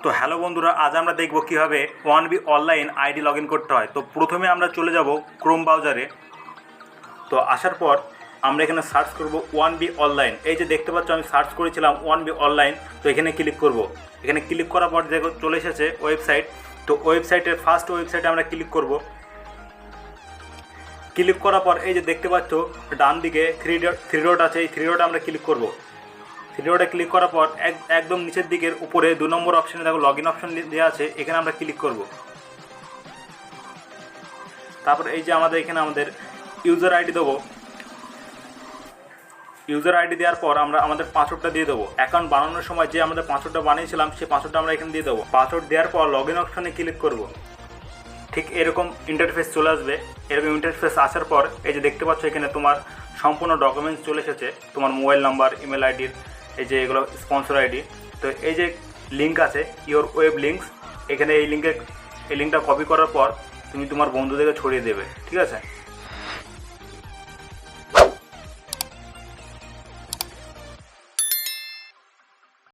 তো হ্যালো বন্ধুরা, আজ আমরা দেখব কিভাবে 1B online ID log in করতে হয়। তো প্রথমে আমরা চলে যাব ক্রোম ব্রাউজারে। তো আসার পর আমরা এখানে সার্চ করব 1B অনলাইন। এই যে দেখতে পাচ্ছ আমি সার্চ করেছিলাম 1B অনলাইন। তো এখানে ক্লিক করব। এখানে ক্লিক করার পর দেখো চলে এসেছে ওয়েবসাইট। তো ওয়েবসাইটের ফার্স্ট ওয়েবসাইটে আমরা ক্লিক করব। ক্লিক করার পর এই যে দেখতে পাচ্ছ ডান দিকে থ্রি ডট আছে, এই থ্রি ডটে আমরা ক্লিক করব। থ্রি ডটে ক্লিক করার পর একদম নিচের দিকের উপরে 2 নম্বর অপশানে দেখো লগ ইন অপশান দেওয়া আছে, এখানে আমরা ক্লিক করব। তারপর এই যে এখানে আমাদের ইউজার আইডি দেবো। ইউজার আইডি দেওয়ার পর আমরা আমাদের পাসওয়ার্ডটা দিয়ে দেবো। অ্যাকাউন্ট বানানোর সময় যে আমাদের পাসওয়ার্ডটা বানিয়েছিলাম সেই পাসওয়ার্ডটা আমরা এখানে দিয়ে দেবো। পাসওয়ার্ড দেওয়ার পর লগ ইন অপশানে ক্লিক করব। ঠিক এরকম ইন্টারফেস চলে আসবে। এরকম ইন্টারফেস আসার পর এই যে দেখতে পাচ্ছ এখানে তোমার সম্পূর্ণ ডকুমেন্টস চলে এসেছে, তোমার মোবাইল নাম্বার, ইমেল আইডির, এই যে এগুলো স্পন্সর আইডি। তো এই যে লিঙ্ক আছে ইওর ওয়েব লিঙ্কস, এখানে এই লিঙ্কটা কপি করার পর তুমি তোমার বন্ধুদেরকে ছড়িয়ে দেবে, ঠিক আছে।